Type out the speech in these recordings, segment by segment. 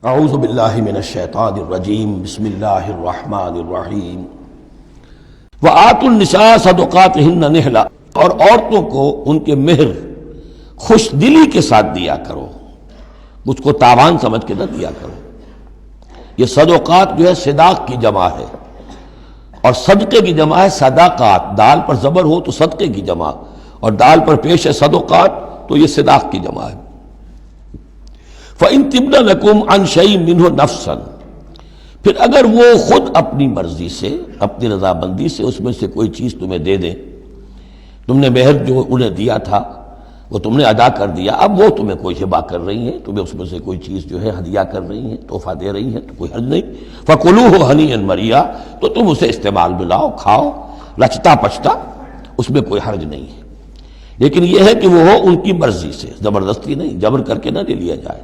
اعوذ باللہ من الشیطان الرجیم بسم اللہ الرحمن الرحیم وآتوا النساء صدقاتہن نحلا، اور عورتوں کو ان کے مہر خوش دلی کے ساتھ دیا کرو، اس کو تاوان سمجھ کے نہ دیا کرو۔ یہ صدقات جو ہے صداق کی جمع ہے، اور صدقے کی جمع ہے صداقات، دال پر زبر ہو تو صدقے کی جمع، اور دال پر پیش ہے صدقات تو یہ صداق کی جمع ہے۔ فَإِن تِبْنَ لَكُمْ عَنْ شَيْءٍ مِّنْهُ نَفْسًا، پھر اگر وہ خود اپنی مرضی سے، اپنی رضامندی سے اس میں سے کوئی چیز تمہیں دے دیں، تم نے مہر جو انہیں دیا تھا وہ تم نے ادا کر دیا، اب وہ تمہیں کوئی ہبہ کر رہی ہیں، تمہیں اس میں سے کوئی چیز جو ہے ہدیہ کر رہی ہیں، تحفہ دے رہی ہیں، تو کوئی حرج نہیں۔ فَكُلُوهُ هَنِيًّا مَرِيًّا، تو تم اسے استعمال میں لاؤ، کھاؤ لچتا پچتا، اس میں کوئی حرج نہیں ہے، لیکن یہ ہے کہ وہ ہو ان کی مرضی سے، زبردستی نہیں، جبر کر کے نہ لے لیا جائے۔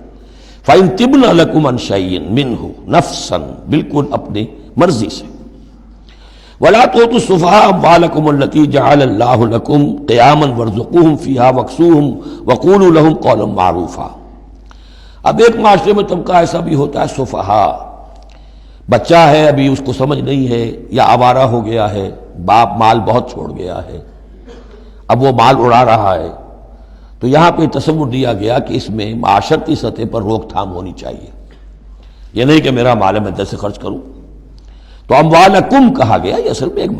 فَإِن تِبْنَ لَكُمْ عَنْ شَيْءٍ مِّنْهُ نَفْسًا، بالکل اپنی مرضی سے۔ وَلَا تُؤْتُوا السُّفَهَاءَ أَمْوَالَكُمُ الَّتِي جَعَلَ اللَّهُ لَكُمْ قِيَامًا وَارْزُقُوهُمْ فِيهَا وَاكْسُوهُمْ وَقُولُوا لَهُمْ قَوْلًا مَّعْرُوفًا۔ اب ایک معاشرے میں طبقہ ایسا بھی ہوتا ہے سفہاء، بچہ ہے ابھی اس کو سمجھ نہیں ہے، یا آوارہ ہو گیا ہے، باپ مال بہت چھوڑ گیا ہے، اب وہ مال اڑا رہا ہے، تو یہاں پہ تصور دیا گیا کہ اس میں معاشرتی سطح پر روک تھام ہونی چاہیے، یہ نہیں کہ میرا مال ہے میں جیسے خرچ کروں۔ تو اموالکم کہا گیا، یہ اصل میں ایک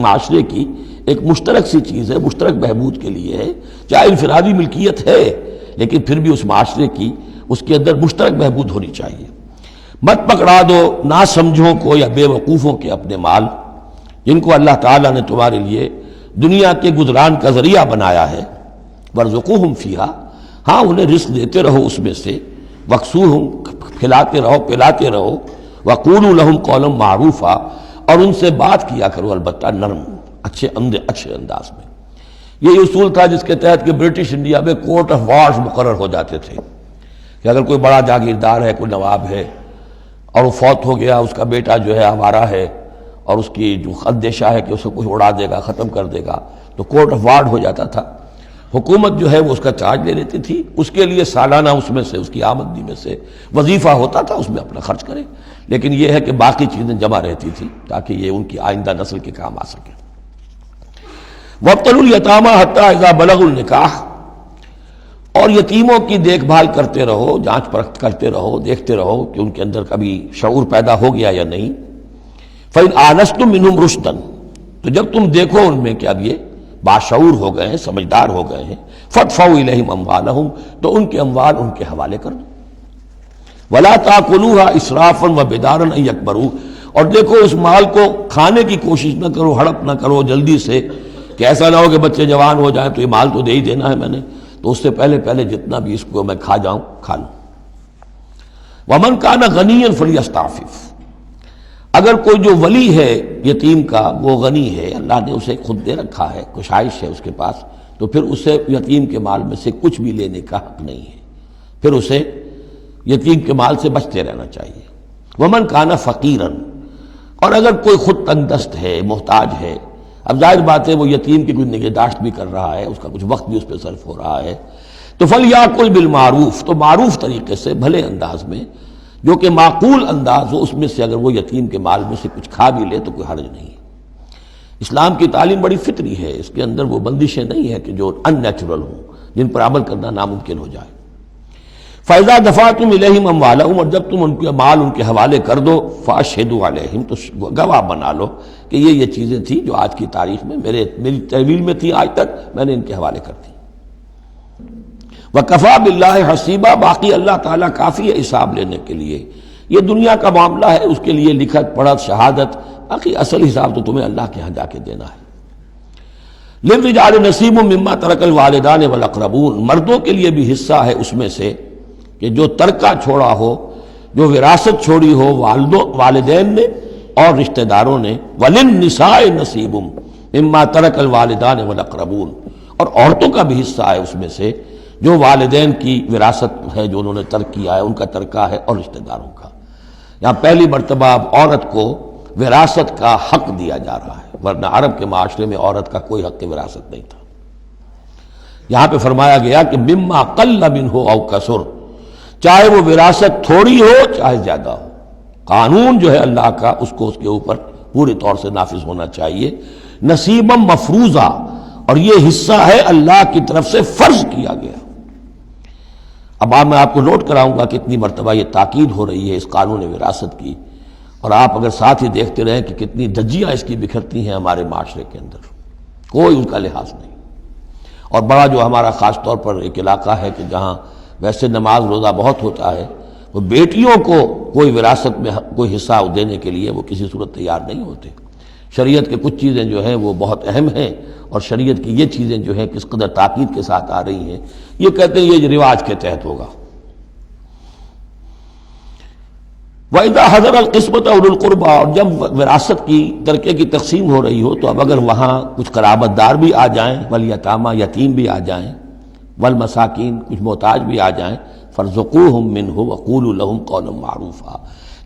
معاشرے کی ایک مشترک سی چیز ہے، مشترک بہبود کے لیے ہے، چاہے انفرادی ملکیت ہے لیکن پھر بھی اس معاشرے کی، اس کے اندر مشترک بہبود ہونی چاہیے۔ مت پکڑا دو ناسمجھوں کو یا بے وقوفوں کے اپنے مال، جن کو اللہ تعالیٰ نے تمہارے لیے دنیا کے گزران کا ذریعہ بنایا ہے۔ وَارْزُقُوهُمْ فِيهَا، ہاں انہیں رزق دیتے رہو اس میں سے، وَاكْسُوهُمْ کھلاتے رہو پلاتے رہو، وَقُولُوا لَهُمْ قَوْلًا مَّعْرُوفًا، اور ان سے بات کیا کرو البتہ نرم اچھے انداز میں۔ یہ اصول تھا جس کے تحت کہ برٹش انڈیا میں کورٹ آف وارز مقرر ہو جاتے تھے، کہ اگر کوئی بڑا جاگیردار ہے، کوئی نواب ہے، اور وہ فوت ہو گیا، اس کا بیٹا جو ہے آوارہ ہے، اور اس کی جو اندیشہ ہے کہ اسے کچھ اڑا دے گا، ختم کر دے گا، تو کورٹ آف وارز ہو جاتا تھا، حکومت جو ہے وہ اس کا چارج لے لیتی تھی، اس کے لیے سالانہ اس میں سے، اس کی آمدنی میں سے وظیفہ ہوتا تھا، اس میں اپنا خرچ کرے، لیکن یہ ہے کہ باقی چیزیں جمع رہتی تھی تاکہ یہ ان کی آئندہ نسل کے کام آ سکے۔ وَابْتَلُوا الْيَتَامَىٰ حَتَّىٰ إِذَا بَلَغُوا النِّكَاحَ، اور یتیموں کی دیکھ بھال کرتے رہو، جانچ پرکھ کرتے رہو، دیکھتے رہو کہ ان کے اندر کبھی شعور پیدا ہو گیا یا نہیں۔ فَإِنْ آنَسْتُم مِّنْهُمْ رُشْدًا، تو جب تم دیکھو ان میں کہ اب یہ باشعور ہو گئے ہیں، سمجھدار ہو گئے ہیں، فَادْفَعُوا إِلَيْهِمْ أَمْوَالَهُمْ، تو ان کے اموال ان کے حوالے کر دو۔ وَلَا تَأْكُلُوهَا إِسْرَافًا وَبِدَارًا أَن يَكْبَرُوا، اور دیکھو اس مال کو کھانے کی کوشش نہ کرو، ہڑپ نہ کرو جلدی سے، کہ ایسا نہ ہو کہ بچے جوان ہو جائیں تو یہ مال تو دے ہی دینا ہے میں نے، تو اس سے پہلے جتنا بھی اس کو میں کھا جاؤں کھا لوں۔ وَمَنْ كَانَ غَنِيًّا فَلْيَسْتَعْفِفْ، اگر کوئی جو ولی ہے یتیم کا وہ غنی ہے، اللہ نے اسے خود دے رکھا ہے، کشائش ہے اس کے پاس، تو پھر اسے یتیم کے مال میں سے کچھ بھی لینے کا حق نہیں ہے، پھر اسے یتیم کے مال سے بچتے رہنا چاہیے۔ وَمَنْ كَانَ فَقِيرًا، اور اگر کوئی خود تنگ دست ہے، محتاج ہے، اب ظاہر بات ہے وہ یتیم کی کوئی نگہداشت بھی کر رہا ہے، اس کا کچھ وقت بھی اس پہ صرف ہو رہا ہے، تو فَلْيَأْكُلْ بِالْمَعْرُوفِ، تو معروف طریقے سے، بھلے انداز میں، جو کہ معقول انداز ہو، اس میں سے اگر وہ یتیم کے مال میں سے کچھ کھا بھی لے تو کوئی حرج نہیں ہے۔ اسلام کی تعلیم بڑی فطری ہے، اس کے اندر وہ بندشیں نہیں ہیں کہ جو ان نیچرل ہوں، جن پر عمل کرنا ناممکن ہو جائے۔ فَإِذَا دَفَعْتُمْ إِلَيْهِمْ أَمْوَالَهُمْ، اور جب تم ان کے مال ان کے حوالے کر دو، فَأَشْهِدُوا عَلَيْهِمْ، تو گواہ بنا لو کہ یہ چیزیں تھیں جو آج کی تاریخ میں میری تحویل میں تھی، آج تک میں نے ان کے حوالے کر دی۔ وَكَفَىٰ بِاللَّهِ حَسِيبًا، باقی اللہ تعالیٰ کافی ہے حساب لینے کے لیے، یہ دنیا کا معاملہ ہے، اس کے لیے لکھت پڑھت شہادت، باقی اصل حساب تو تمہیں اللہ کے ہاں جا کے دینا ہے۔ لِلرِّجَالِ نَصِيبٌ مِّمَّا تَرَكَ الْوَالِدَانِ وَالْأَقْرَبُونَ، مردوں کے لیے بھی حصہ ہے اس میں سے کہ جو ترکہ چھوڑا ہو، جو وراثت چھوڑی ہو والدین نے اور رشتہ داروں نے۔ وَلِلنِّسَاءِ نَصِيبٌ مِّمَّا تَرَكَ الْوَالِدَانِ وَالْأَقْرَبُونَ، اور عورتوں کا بھی حصہ ہے اس میں سے جو والدین کی وراثت ہے، جو انہوں نے ترک کیا ہے، ان کا ترکہ ہے، اور رشتہ داروں کا۔ یہاں پہلی مرتبہ اب عورت کو وراثت کا حق دیا جا رہا ہے، ورنہ عرب کے معاشرے میں عورت کا کوئی حق وراثت نہیں تھا۔ یہاں پہ فرمایا گیا کہ مما قل منہ او کثر، چاہے وہ وراثت تھوڑی ہو چاہے زیادہ ہو، قانون جو ہے اللہ کا اس کو اس کے اوپر پورے طور سے نافذ ہونا چاہیے، نصیبا مفروضہ، اور یہ حصہ ہے اللہ کی طرف سے فرض کیا گیا۔ اب میں آپ کو نوٹ کراؤں گا کہ کتنی مرتبہ یہ تاکید ہو رہی ہے اس قانون وراثت کی، اور آپ اگر ساتھ ہی دیکھتے رہیں کہ کتنی دھجیاں اس کی بکھرتی ہیں ہمارے معاشرے کے اندر، کوئی ان کا لحاظ نہیں۔ اور بڑا جو ہمارا خاص طور پر ایک علاقہ ہے کہ جہاں ویسے نماز روزہ بہت ہوتا ہے، وہ بیٹیوں کو کوئی وراثت میں کوئی حصہ دینے کے لیے وہ کسی صورت تیار نہیں ہوتے۔ شریعت کے کچھ چیزیں جو ہیں وہ بہت اہم ہیں، اور شریعت کی یہ چیزیں جو ہیں کس قدر تاکید کے ساتھ آ رہی ہیں، یہ کہتے ہیں یہ رواج کے تحت ہوگا۔ وَإِذَا حَضَرَ الْقِسْمَةَ أُولُو الْقُرْبَى، اور جب وراثت کی ترکے کی تقسیم ہو رہی ہو تو اب اگر وہاں کچھ قرابت دار بھی آ جائیں، والیتامى یتیم بھی آ جائیں، والمساکین کچھ محتاج بھی آ جائیں، فارزقوہم منہ وقولوا لہم قولا معروفا،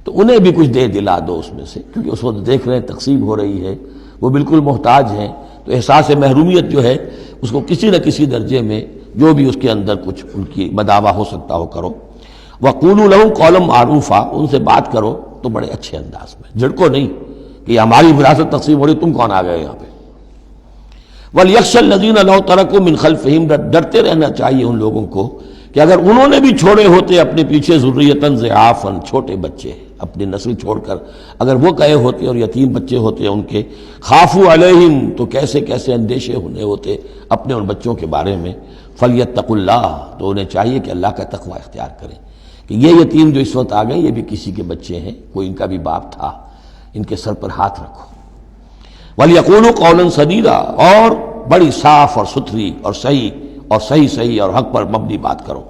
تو انہیں بھی کچھ دے دلا دو اس میں سے، کیونکہ اس وقت دیکھ رہے ہیں تقسیم ہو رہی ہے، وہ بالکل محتاج ہیں، تو احساس محرومیت جو ہے اس کو کسی نہ کسی درجے میں جو بھی اس کے اندر کچھ ان کی بداوا ہو سکتا ہو کرو۔ وقولوا لہم قولا معروفا، ان سے بات کرو تو بڑے اچھے انداز میں، جھڑکو نہیں کہ ہماری وراثت تقسیم ہو رہی تم کون آ گئے یہاں پہ۔ وَلْيَخْشَ الَّذِينَ لَوْ تَرَكُوا مِنْ خَلْفِهِمْ، ڈرتے رہنا چاہیے ان لوگوں کو کہ اگر انہوں نے بھی چھوڑے ہوتے اپنے پیچھے ذُرِّيَّةً ضِعَافًا، چھوٹے بچے، اپنی نسل چھوڑ کر اگر وہ گئے ہوتے اور یتیم بچے ہوتے ان کے، خافوا علیہم، تو کیسے کیسے اندیشے ہونے ہوتے اپنے ان بچوں کے بارے میں، فلیتقوا اللہ، تو انہیں چاہیے کہ اللہ کا تقوی اختیار کریں کہ یہ یتیم جو اس وقت آ گئے یہ بھی کسی کے بچے ہیں، کوئی ان کا بھی باپ تھا، ان کے سر پر ہاتھ رکھو۔ وَلْيَقُولُوا قَوْلًا سَدِيدًا، اور بڑی صاف اور ستھری اور صحیح اور حق پر مبنی بات کرو۔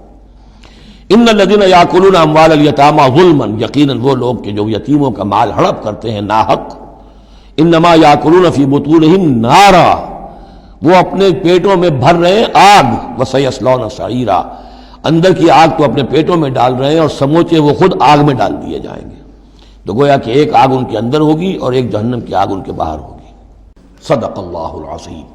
ان الذین یاکلون اموال الیتامی ظلما، یقیناً وہ لوگ کہ جو یتیموں کا مال ہڑپ کرتے ہیں ناحق، انما یاکلون فی بطونہم نارا، وہ اپنے پیٹوں میں بھر رہے ہیں آگ، وسیصلون سعیرا، اندر کی آگ تو اپنے پیٹوں میں ڈال رہے ہیں اور سموچے وہ خود آگ میں ڈال دیے جائیں گے۔ تو گویا کہ ایک آگ ان کے اندر ہوگی اور ایک جہنم کی آگ ان کے باہر ہوگی۔ صدق اللہ العظیم۔